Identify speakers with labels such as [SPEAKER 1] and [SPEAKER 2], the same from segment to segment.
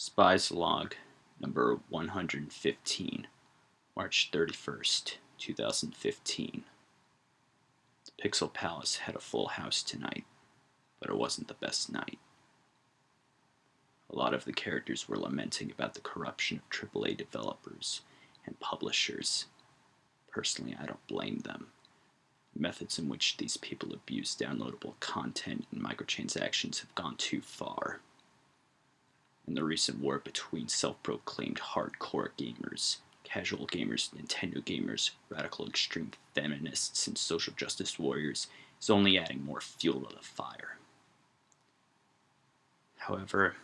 [SPEAKER 1] Spies Log number 115, March 31st, 2015. The Pixel Palace had a full house tonight, but it wasn't the best night. A lot of the characters were lamenting about the corruption of AAA developers and publishers. Personally, I don't blame them. The methods in which these people abuse downloadable content and microtransactions have gone too far. In the recent war between self-proclaimed hardcore gamers, casual gamers, Nintendo gamers, radical extreme feminists, and social justice warriors is only adding more fuel to the fire. However,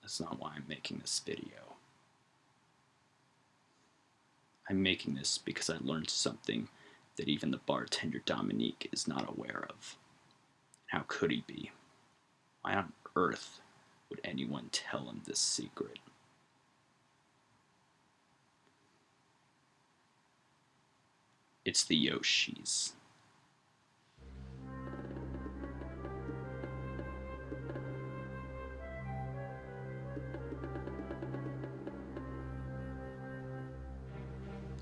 [SPEAKER 1] that's not why I'm making this video. I'm making this because I learned something that even the bartender Dominique is not aware of. How could he be? Why on earth would anyone tell him this secret? It's the Yoshis.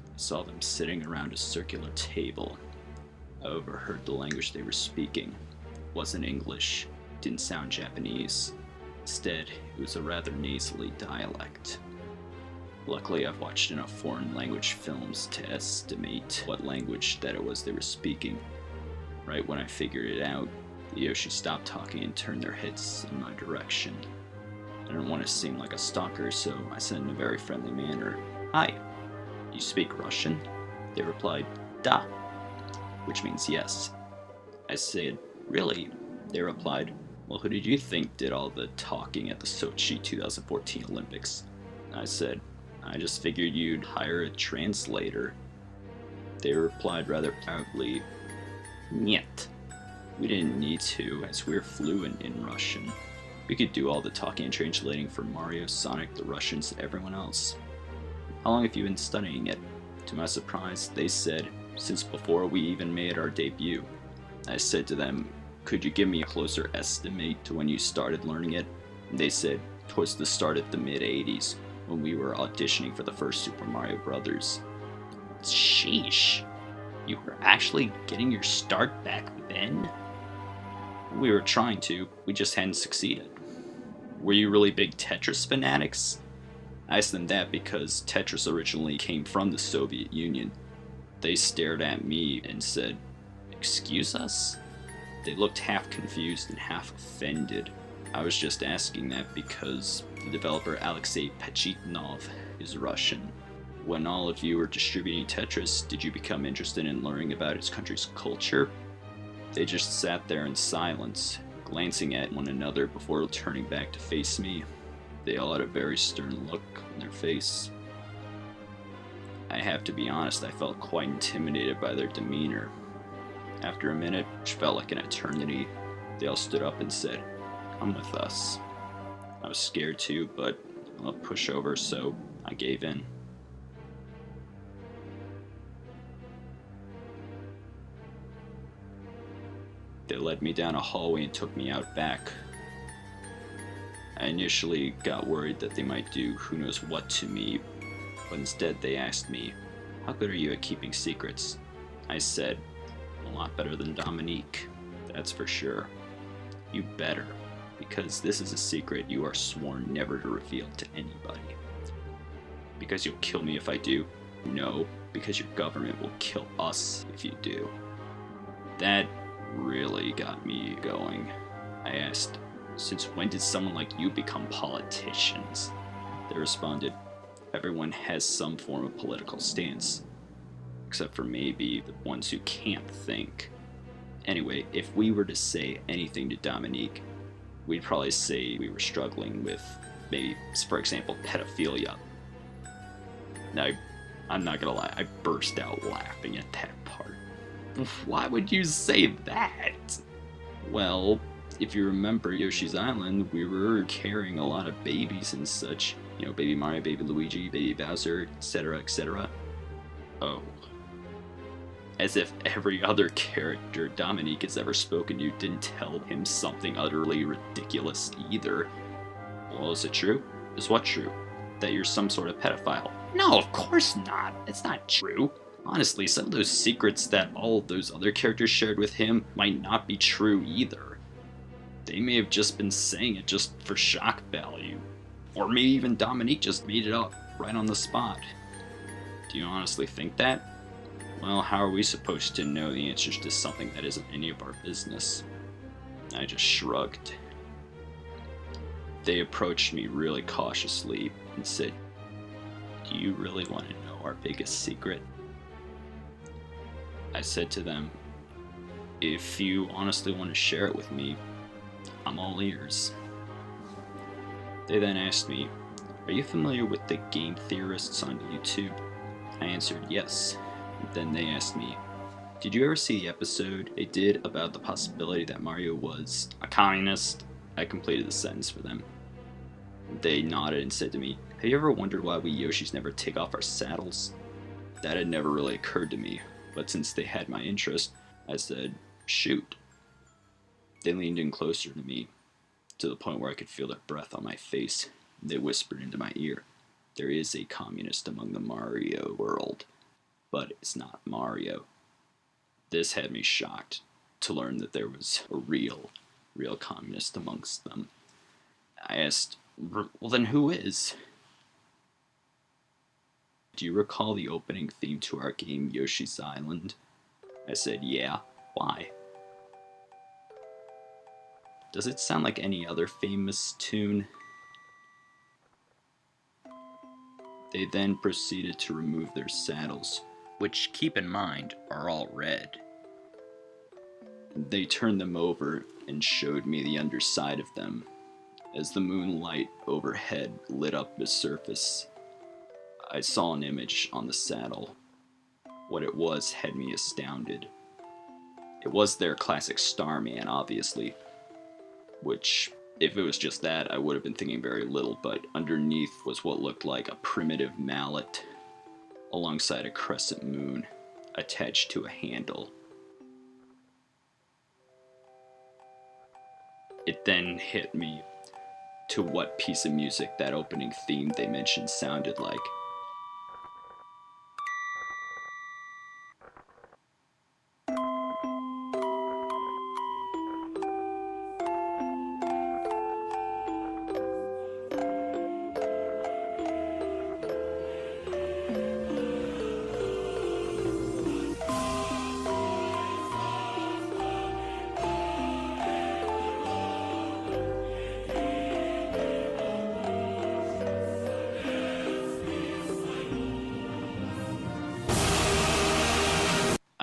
[SPEAKER 1] I saw them sitting around a circular table. I overheard the language they were speaking. It wasn't English, didn't sound Japanese. Instead, it was a rather nasally dialect. Luckily, I've watched enough foreign language films to estimate what language that it was they were speaking. Right when I figured it out, the Yoshi stopped talking and turned their heads in my direction. I didn't want to seem like a stalker, so I said in a very friendly manner, "Hi, you speak Russian?" They replied, "Da," which means yes. I said, "Really?" They replied, "Well, who did you think did all the talking at the Sochi 2014 Olympics?" I said, "I just figured you'd hire a translator." They replied rather proudly, "Niet. We didn't need to, as we're fluent in Russian. We could do all the talking and translating for Mario, Sonic, the Russians, and everyone else." "How long have you been studying it?" To my surprise, they said, "Since before we even made our debut." I said to them, "Could you give me a closer estimate to when you started learning it?" And they said, "Towards the start of the mid-'80s, when we were auditioning for the first Super Mario Brothers." Sheesh! You were actually getting your start back then? We were trying to, we just hadn't succeeded. Were you really big Tetris fanatics? I asked them that because Tetris originally came from the Soviet Union. They stared at me and said, "Excuse us?" They looked half confused and half offended. I was just asking that because the developer Alexei Pachitnov is Russian. When all of you were distributing Tetris, did you become interested in learning about its country's culture? They just sat there in silence, glancing at one another before turning back to face me. They all had a very stern look on their face. I have to be honest, I felt quite intimidated by their demeanor. After a minute, which felt like an eternity, they all stood up and said, "Come with us." I was scared too, but a pushover, so I gave in. They led me down a hallway and took me out back. I initially got worried that they might do who knows what to me, but instead they asked me, "How good are you at keeping secrets?" I said, "A lot better than Dominique, that's for sure." "You better, because this is a secret you are sworn never to reveal to anybody." "Because you'll kill me if I do?" "No, because your government will kill us if you do." That really got me going. I asked, "Since when did someone like you become politicians?" They responded, "Everyone has some form of political stance. Except for maybe the ones who can't think." Anyway, if we were to say anything to Dominique, we'd probably say we were struggling with, maybe, for example, pedophilia. Now, I'm not gonna lie, I burst out laughing at that part. Why would you say that? Well, if you remember Yoshi's Island, we were carrying a lot of babies and such. You know, baby Mario, baby Luigi, baby Bowser, etc., etc. Oh. As if every other character Dominique has ever spoken to didn't tell him something utterly ridiculous either. Well, is it true? Is what true? That you're some sort of pedophile? No, of course not. It's not true. Honestly, some of those secrets that all of those other characters shared with him might not be true either. They may have just been saying it just for shock value. Or maybe even Dominique just made it up right on the spot. Do you honestly think that? Well, how are we supposed to know the answers to something that isn't any of our business? I just shrugged. They approached me really cautiously and said, "Do you really want to know our biggest secret?" I said to them, "If you honestly want to share it with me, I'm all ears." They then asked me, "Are you familiar with the game theorists on YouTube?" I answered yes. Then they asked me, "Did you ever see the episode they did about the possibility that Mario was a communist?" I completed the sentence for them. They nodded and said to me, "Have you ever wondered why we Yoshis never take off our saddles?" That had never really occurred to me, but since they had my interest, I said, "Shoot." They leaned in closer to me, to the point where I could feel their breath on my face. They whispered into my ear, "There is a communist among the Mario world, but it's not Mario." This had me shocked to learn that there was a real communist amongst them. I asked, "Well then who is?" "Do you recall the opening theme to our game Yoshi's Island?" I said, "Yeah. Why?" "Does it sound like any other famous tune?" They then proceeded to remove their saddles, which, keep in mind, are all red. They turned them over and showed me the underside of them. As the moonlight overhead lit up the surface, I saw an image on the saddle. What it was had me astounded. It was their classic Starman, obviously, which, if it was just that, I would have been thinking very little, but underneath was what looked like a primitive mallet, alongside a crescent moon, attached to a handle. It then hit me to what piece of music that opening theme they mentioned sounded like.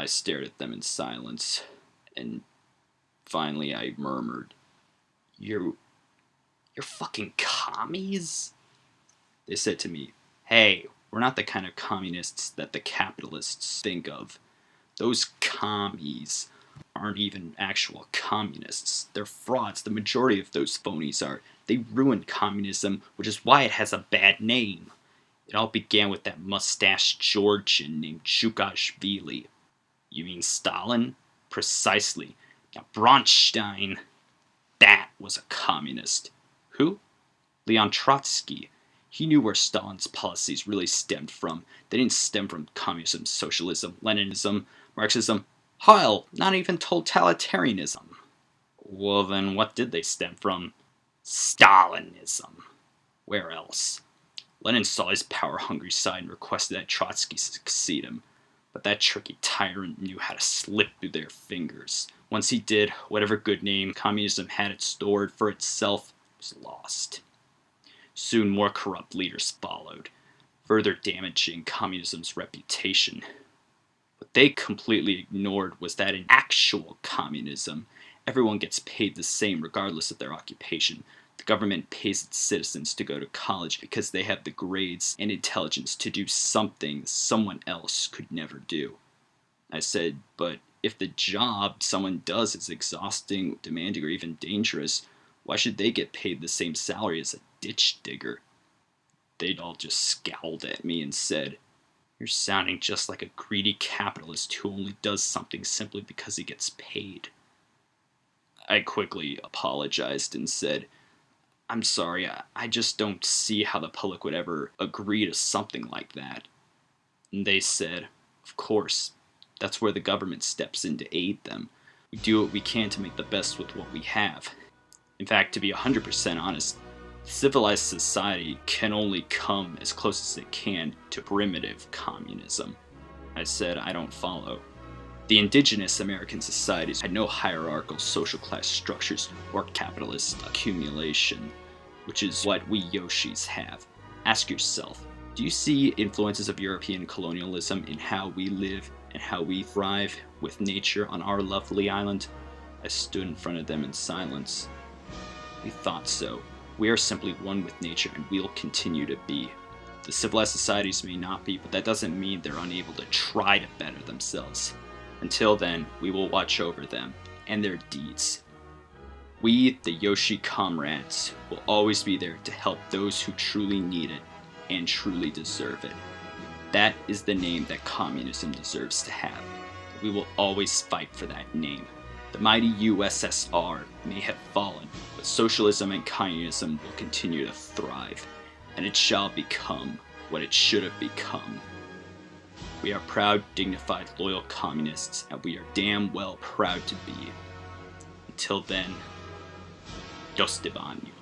[SPEAKER 1] I stared at them in silence, and finally I murmured, You're fucking commies?" They said to me, "Hey, we're not the kind of communists that the capitalists think of. Those commies aren't even actual communists. They're frauds. The majority of those phonies are. They ruined communism, which is why it has a bad name. It all began with that mustached Georgian named Zhukashvili." "You mean Stalin?" "Precisely. Now Bronstein, that was a communist." "Who?" "Leon Trotsky. He knew where Stalin's policies really stemmed from. They didn't stem from communism, socialism, Leninism, Marxism. Hell, not even totalitarianism." "Well then, what did they stem from?" "Stalinism. Where else? Lenin saw his power-hungry side and requested that Trotsky succeed him. But that tricky tyrant knew how to slip through their fingers. Once he did, whatever good name communism had it stored for itself was lost. Soon more corrupt leaders followed, further damaging communism's reputation. What they completely ignored was that in actual communism, everyone gets paid the same regardless of their occupation. The government pays its citizens to go to college because they have the grades and intelligence to do something someone else could never do." I said, "But if the job someone does is exhausting, demanding, or even dangerous, why should they get paid the same salary as a ditch digger?" They'd all just scowled at me and said, "You're sounding just like a greedy capitalist who only does something simply because he gets paid." I quickly apologized and said, I'm sorry, I just don't see how the public would ever agree to something like that. And they said, of course, that's where the government steps in to aid them. We do what we can to make the best with what we have. In fact, to be 100% honest, civilized society can only come as close as it can to primitive communism. I said I don't follow. The indigenous American societies had no hierarchical social class structures or capitalist accumulation, which is what we Yoshis have. Ask yourself, do you see influences of European colonialism in how we live and how we thrive with nature on our lovely island? I stood in front of them in silence. We thought so. We are simply one with nature and we'll continue to be. The civilized societies may not be, but that doesn't mean they're unable to try to better themselves. Until then, we will watch over them and their deeds. We, the Yoshi comrades, will always be there to help those who truly need it and truly deserve it. That is the name that communism deserves to have. We will always fight for that name. The mighty USSR may have fallen, but socialism and communism will continue to thrive, and it shall become what it should have become. We are proud, dignified, loyal communists, and we are damn well proud to be. Until then, Dostoevsky.